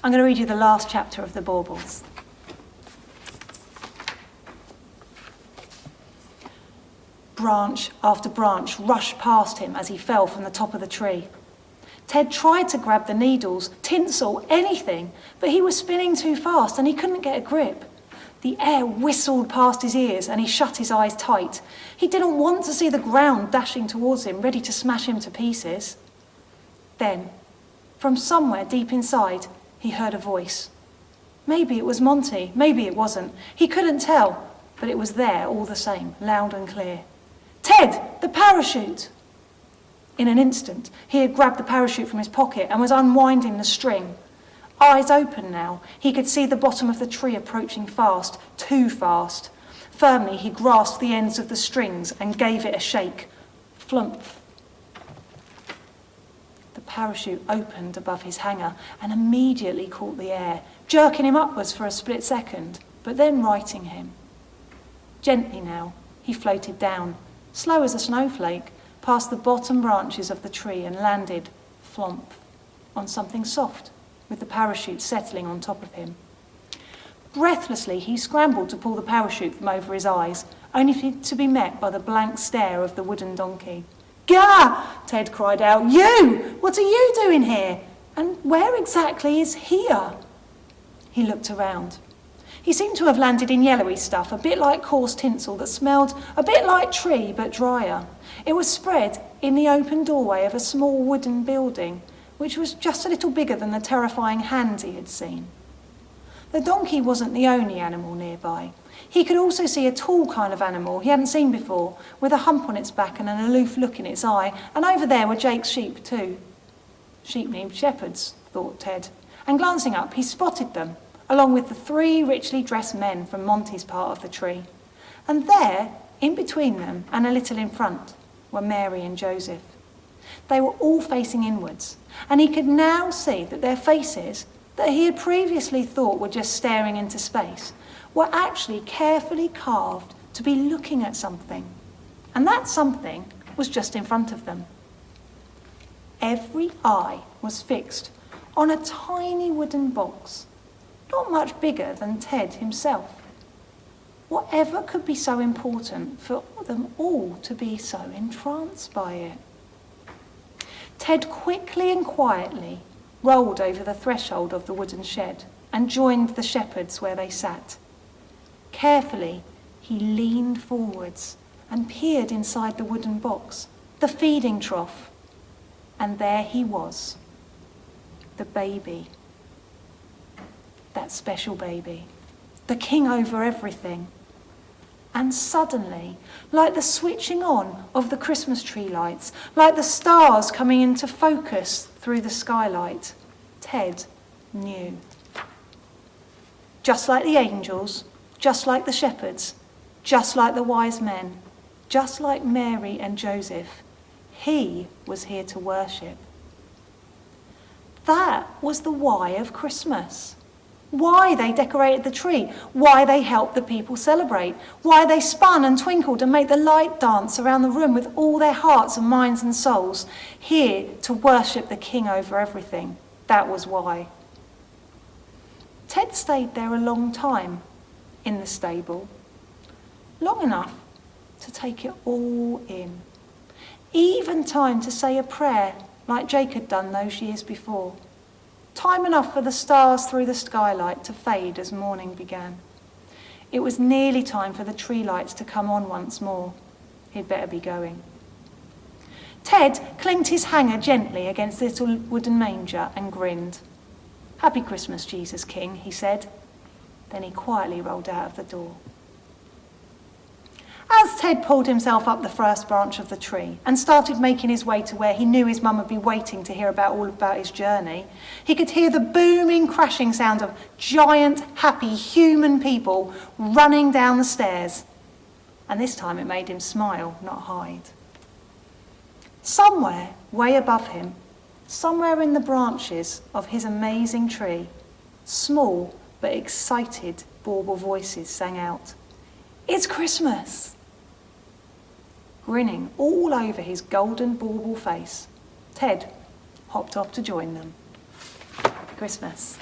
I'm going to read you the last chapter of the Baubles. Branch after branch rushed past him as he fell from the top of the tree. Ted tried to grab the needles, tinsel, anything, but he was spinning too fast and he couldn't get a grip. The air whistled past his ears and he shut his eyes tight. He didn't want to see the ground dashing towards him, ready to smash him to pieces. Then, from somewhere deep inside, he heard a voice. Maybe it was Monty, maybe it wasn't. He couldn't tell, but it was there all the same, loud and clear. Ted, the parachute! In an instant, he had grabbed the parachute from his pocket and was unwinding the string. Eyes open now, he could see the bottom of the tree approaching fast, too fast. Firmly, he grasped the ends of the strings and gave it a shake. Flump. The parachute opened above his hanger and immediately caught the air, jerking him upwards for a split second, but then righting him. Gently now, he floated down, slow as a snowflake, past the bottom branches of the tree and landed, flomp, on something soft, with the parachute settling on top of him. Breathlessly, he scrambled to pull the parachute from over his eyes, only to be met by the blank stare of the wooden donkey. Gah! Ted cried out. You! What are you doing here? And where exactly is here? He looked around. He seemed to have landed in yellowy stuff, a bit like coarse tinsel that smelled a bit like tree but drier. It was spread in the open doorway of a small wooden building, which was just a little bigger than the terrifying hand he had seen. The donkey wasn't the only animal nearby. He could also see a tall kind of animal he hadn't seen before, with a hump on its back and an aloof look in its eye, and over there were Jake's sheep too. Sheep need shepherds, thought Ted, and glancing up he spotted them, along with the 3 richly dressed men from Monty's part of the tree. And there, in between them and a little in front, were Mary and Joseph. They were all facing inwards, and he could now see that their faces, that he had previously thought were just staring into space, were actually carefully carved to be looking at something. And that something was just in front of them. Every eye was fixed on a tiny wooden box, not much bigger than Ted himself. Whatever could be so important for them all to be so entranced by it? Ted quickly and quietly rolled over the threshold of the wooden shed and joined the shepherds where they sat. Carefully, he leaned forwards and peered inside the wooden box, the feeding trough. And there he was, the baby. That special baby, the king over everything. And suddenly, like the switching on of the Christmas tree lights, like the stars coming into focus through the skylight, Ted knew. Just like the angels, just like the shepherds, just like the wise men, just like Mary and Joseph, he was here to worship. That was the why of Christmas. Why they decorated the tree, why they helped the people celebrate, why they spun and twinkled and made the light dance around the room with all their hearts and minds and souls, here to worship the king over everything. That was why. Ted stayed there a long time, in the stable, long enough to take it all in, even time to say a prayer like Jake had done those years before. Time enough for the stars through the skylight to fade as morning began. It was nearly time for the tree lights to come on once more. He'd better be going. Ted clinked his hanger gently against the little wooden manger and grinned. "Happy Christmas, Jesus King," he said. Then he quietly rolled out of the door. As Ted pulled himself up the first branch of the tree and started making his way to where he knew his mum would be waiting to hear all about his journey, he could hear the booming, crashing sound of giant, happy human people running down the stairs. And this time it made him smile, not hide. Somewhere, way above him, somewhere in the branches of his amazing tree, small but excited bauble voices sang out, "It's Christmas!" Grinning all over his golden bauble face, Ted hopped off to join them. Christmas.